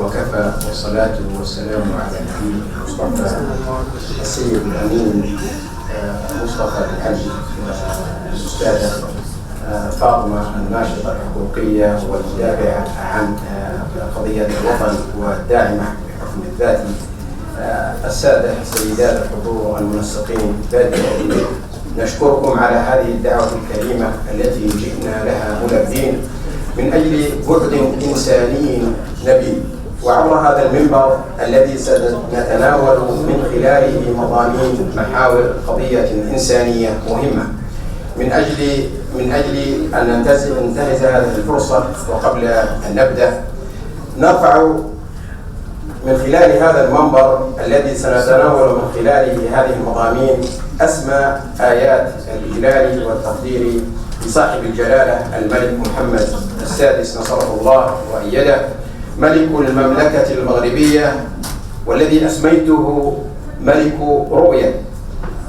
وكفى، والصلاة والسلام على نبينا المصطفى السيد الأمين مصطفى الحج الأستاذة فاطمة الناشطة الحقوقية والمدافعة عن قضية الوطن والداعمة للحكم الذاتي، السادة السيدات الحضور المنسقين، بادئين نشكركم على هذه الدعوة الكريمة التي جئنا لها ملبين من أجل بعد إنساني نبيل، وعبر هذا المنبر الذي سنتناول من خلاله مضامين محاور قضية إنسانية مهمة. من أجل أن ننتهز هذه الفرصة، وقبل أن نبدأ نرفع من خلال هذا المنبر الذي سنتناول من خلاله هذه المضامين أسمى آيات الإجلال والتقدير لصاحب الجلالة الملك محمد السادس نصره الله وأيده، ملك المملكة المغربية، والذي أسميته ملك رؤية.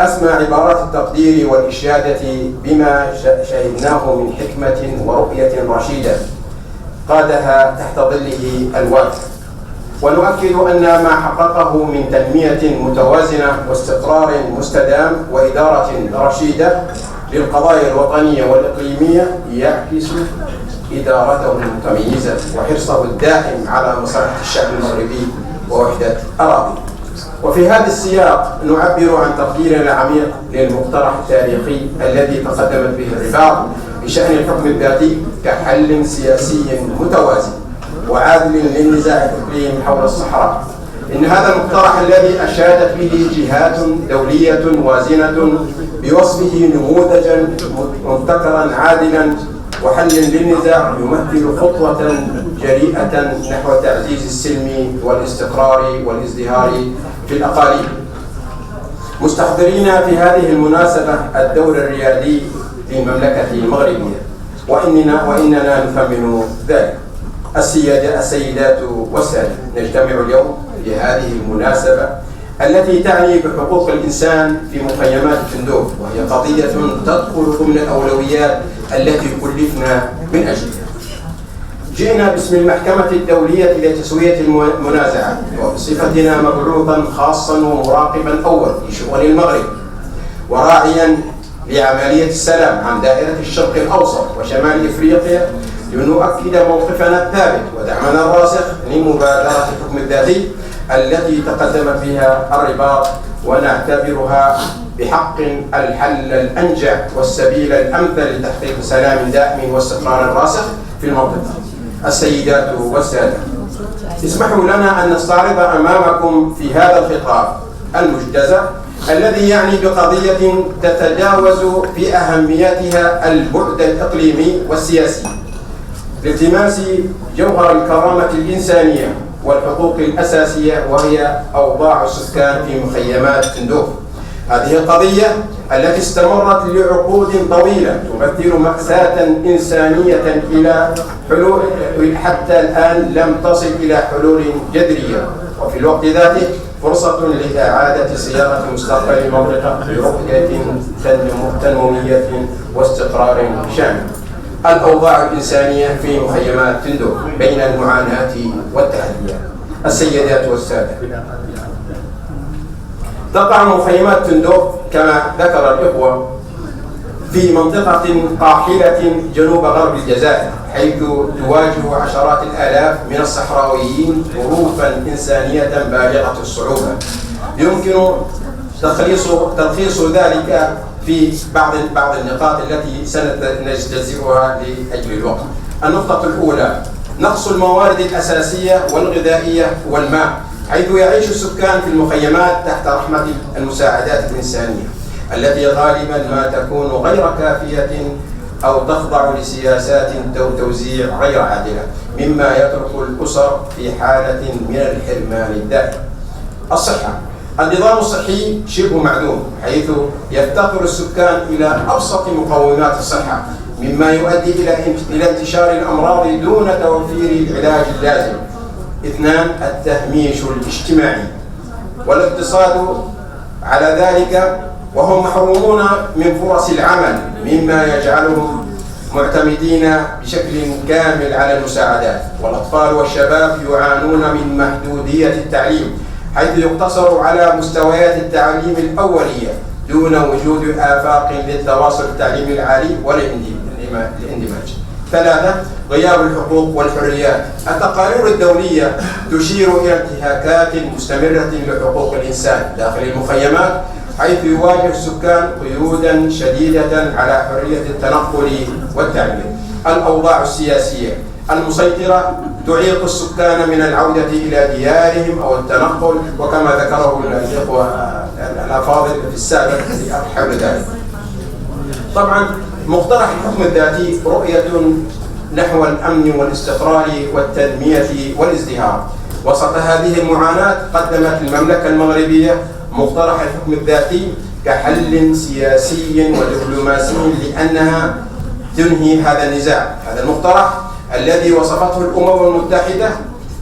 أسمى عبارات التقدير والإشادة بما شهدناه من حكمة ورؤية رشيدة قادها تحت ظله الوافد، ونؤكد أن ما حققه من تنمية متوازنة واستقرار مستدام وإدارة رشيدة للقضايا الوطنية والإقليمية يعكس إدارته المتميزة وحرصه الدائم على مصلحة الشعب المغربي ووحدة أراضيه. وفي هذا السياق نعبر عن تقديرنا العميق للمقترح التاريخي الذي تقدمت به الرباط بشأن الحكم الذاتي كحل سياسي متوازن وعادل للنزاع الإقليمي حول الصحراء. إن هذا المقترح الذي أشادت به جهات دولية وازنة بوصفه نموذجا مبتكرا عادلا وحل للنزاع يمثل خطوة جريئة نحو تعزيز السلم والاستقرار والازدهار في الأقاليم، مستحضرين في هذه المناسبة الدور الريادي للمملكة المغربية، وإننا نثمن ذلك. السيدات والسادة، نجتمع اليوم في هذه المناسبة التي تعني بحقوق الإنسان في مخيمات التندوف، وهي قضية تدخل ضمن الأولويات التي كلفنا من أجلها. جئنا باسم المحكمة الدولية لتسوية المنازعات، وبصفتنا مبعوثا خاصا ومراقبا أول لشؤون المغرب، وراعيا لعملية السلام عن دائرة الشرق الأوسط وشمال إفريقيا، لنؤكد موقفنا الثابت ودعمنا الراسخ لمبادرة الحكم الذاتي التي تقدم فيها الرباط، ونعتبرها بحق الحل الأنجع والسبيل الأمثل لتحقيق سلام دائم واستقرار راسخ في المنطقة. السيدات والسادة، اسمحوا لنا أن نستعرض أمامكم في هذا الخطاب المجتزأ الذي يعني بقضية تتجاوز في أهميتها البعد الإقليمي والسياسي لالتماس جوهر الكرامة الإنسانية والحقوق الأساسية، وهي أوضاع السكان في مخيمات تندوف. هذه القضية التي استمرت لعقود طويلة تمثل مأساة إنسانية إلى حلول حتى الآن لم تصل إلى حلول جذرية، وفي الوقت ذاته فرصة لإعادة صياغة مستقبل المنطقة برؤية تنموية واستقرار شامل. الأوضاع الإنسانية في مخيمات تندوف بين المعاناة والتحديات. السيدات والسادة، تقع مخيمات تندوف كما ذكر الإخوة في منطقة قاحلة جنوب غرب الجزائر، حيث تواجه عشرات الآلاف من الصحراويين ظروفا إنسانية بالغة الصعوبة. يمكن تلخيص ذلك في بعض النقاط التي سنجتزئها لأجل الوقت. النقطة الأولى: نقص الموارد الأساسية والغذائية والماء، حيث يعيش السكان في المخيمات تحت رحمة المساعدات الإنسانية التي غالبا ما تكون غير كافية أو تخضع لسياسات توزيع غير عادلة، مما يترك الأسر في حالة من الحرمان الدائم. الصحة: النظام الصحي شبه معدوم، حيث يفتقر السكان إلى أبسط مقومات الصحة، مما يؤدي إلى انتشار الأمراض دون توفير العلاج اللازم. 2. التهميش الاجتماعي والاقتصاد على ذلك، وهم محرومون من فرص العمل، مما يجعلهم معتمدين بشكل كامل على المساعدات، والأطفال والشباب يعانون من محدودية التعليم، حيث يقتصر على مستويات التعليم الأولية دون وجود آفاق للتواصل التعليمي العالي والاندماج. 3. غياب الحقوق والحريات. التقارير الدولية تشير إلى انتهاكات مستمرة لحقوق الإنسان داخل المخيمات، حيث يواجه السكان قيودا شديدة على حرية التنقل والتعبير. الأوضاع السياسية المسيطرة تعيق السكان من العودة إلى ديارهم أو التنقل، وكما ذكره الإخوة الأفاضل في السابق حول ذلك. طبعا مقترح الحكم الذاتي رؤية نحو الأمن والاستقرار والتنمية والازدهار. وسط هذه المعاناة قدمت المملكة المغربية مقترح الحكم الذاتي كحل سياسي ودبلوماسي لأنها تنهي هذا النزاع. هذا المقترح الذي وصفته الأمم المتحدة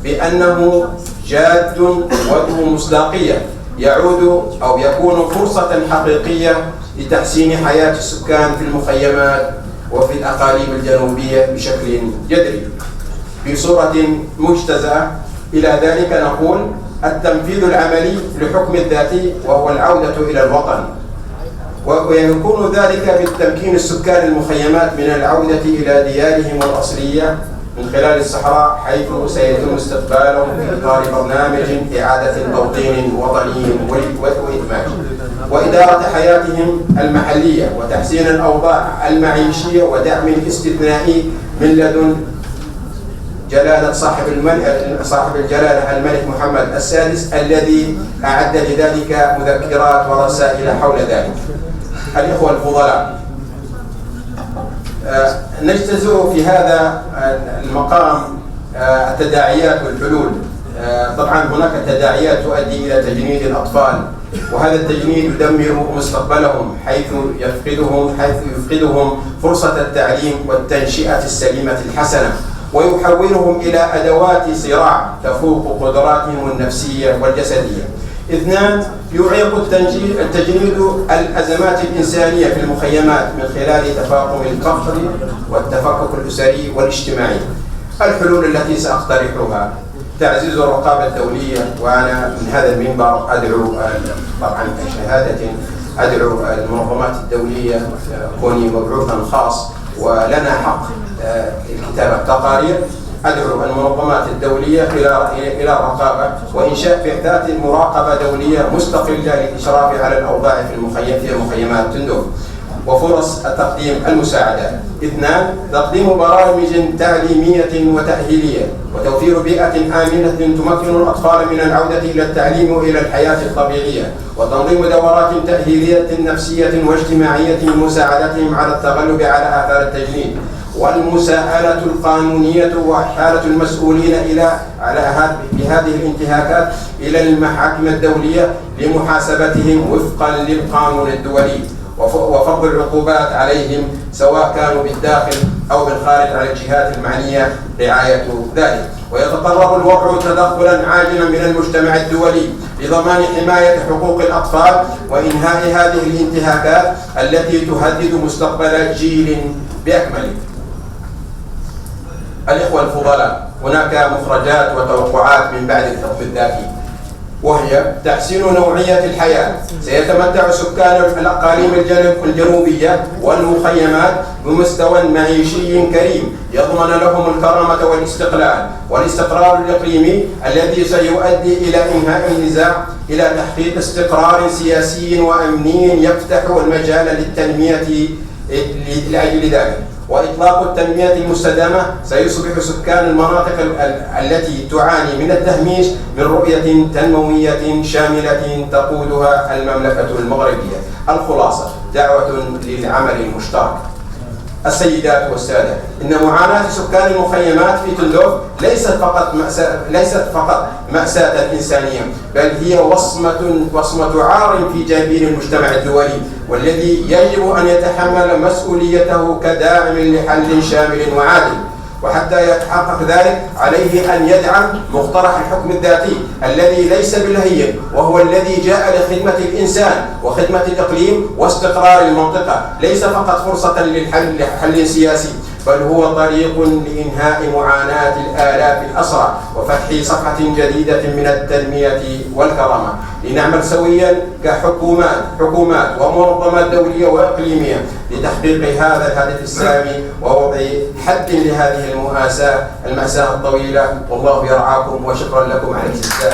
بأنه جاد وذو مصداقية يعود أو يكون فرصة حقيقية لتحسين حياة السكان في المخيمات وفي الأقاليم الجنوبية بشكل جذري. في صورة مجتزأة إلى ذلك نقول التنفيذ العملي لحكم الذاتي وهو العودة إلى الوطن، ويكون ذلك بالتمكين السكان المخيمات من العودة إلى ديارهم الأصلية من خلال الصحراء، حيث سيتم استقبالهم في إطار برنامج إعادة توطين وطني وإدماج وإدارة حياتهم المحلية وتحسين الأوضاع المعيشية ودعم استثنائي من لدن جلالة صاحب الجلالة الملك محمد السادس، الذي أعد لذلك مذكرات ورسائل حول ذلك. الإخوة الفضلاء، نجتزئ في هذا المقام التداعيات والحلول. طبعا هناك تداعيات تؤدي إلى تجنيد الأطفال، وهذا التجنيد يدمر مستقبلهم حيث يفقدهم فرصة التعليم والتنشئة السليمة الحسنة، ويحولهم إلى أدوات صراع تفوق قدراتهم النفسية والجسدية. 2. يعيق التجنيد الأزمات الإنسانية في المخيمات من خلال تفاقم الفقر والتفكك الأسري والاجتماعي. الحلول التي سأقترحها: تعزيز الرقابة الدولية، وأنا من هذا المنبر أدعو طبعا شهادة أدعو المنظمات الدولية، كوني مبعوثا خاص ولنا حق كتابة تقارير، أدعو المنظمات الدولية إلى الرقابة وإنشاء بعثات مراقبة دولية مستقلة للإشراف على الأوضاع في مخيمات تندوف وفرص تقديم المساعدات. 2. تقديم برامج تعليمية وتأهيلية وتوفير بيئة آمنة تمكن الأطفال من العودة إلى التعليم وإلى الحياة الطبيعية، وتنظيم دورات تأهيلية نفسية واجتماعية لمساعدتهم على التغلب على آثار التجنيد، والمساءلة القانونية وإحالة المسؤولين بهذه الانتهاكات إلى المحاكم الدولية لمحاسبتهم وفقا للقانون الدولي، وفرض العقوبات عليهم سواء كانوا بالداخل أو بالخارج على الجهات المعنية رعاية ذلك. ويتطلب الوضع تدخلا عاجلا من المجتمع الدولي لضمان حماية حقوق الأطفال وإنهاء هذه الانتهاكات التي تهدد مستقبل جيل بأكمله. الإخوة الفضلاء، هناك مخرجات وتوقعات من بعد الحكم الذاتي، وهي تحسين نوعية الحياة. سيتمتع سكان الأقاليم الجنوبية والمخيمات بمستوى معيشي كريم يضمن لهم الكرامة والاستقلال والاستقرار الإقليمي الذي سيؤدي إلى إنهاء النزاع إلى تحقيق استقرار سياسي وأمني يفتح المجال للتنمية لأجل ذلك وإطلاق التنمية المستدامة. سيصبح سكان المناطق التي تعاني من التهميش من رؤية تنموية شاملة تقودها المملكة المغربية. الخلاصة: دعوة للعمل المشترك. السيدات والسادة، إن معاناة سكان المخيمات في تندوف ليست فقط مأساة إنسانية، بل هي وصمة عار في جبين المجتمع الدولي، والذي يجب أن يتحمل مسؤوليته كداعم لحل شامل وعادل. وحتى يتحقق ذلك عليه أن يدعم مقترح الحكم الذاتي الذي ليس بالهين، وهو الذي جاء لخدمة الإنسان وخدمة الإقليم واستقرار المنطقة، ليس فقط فرصة لحل سياسي، بل هو طريق لإنهاء معاناة الآلاف الأسرى وفتح صفحة جديدة من التنمية والكرامة. لنعمل سويا كحكومات ومنظمات دولية وإقليمية لتحقيق هذا الهدف السامي ووضع حد لهذه المأساة الطويلة. والله يرعاكم، وشكرا لكم على الاستماع.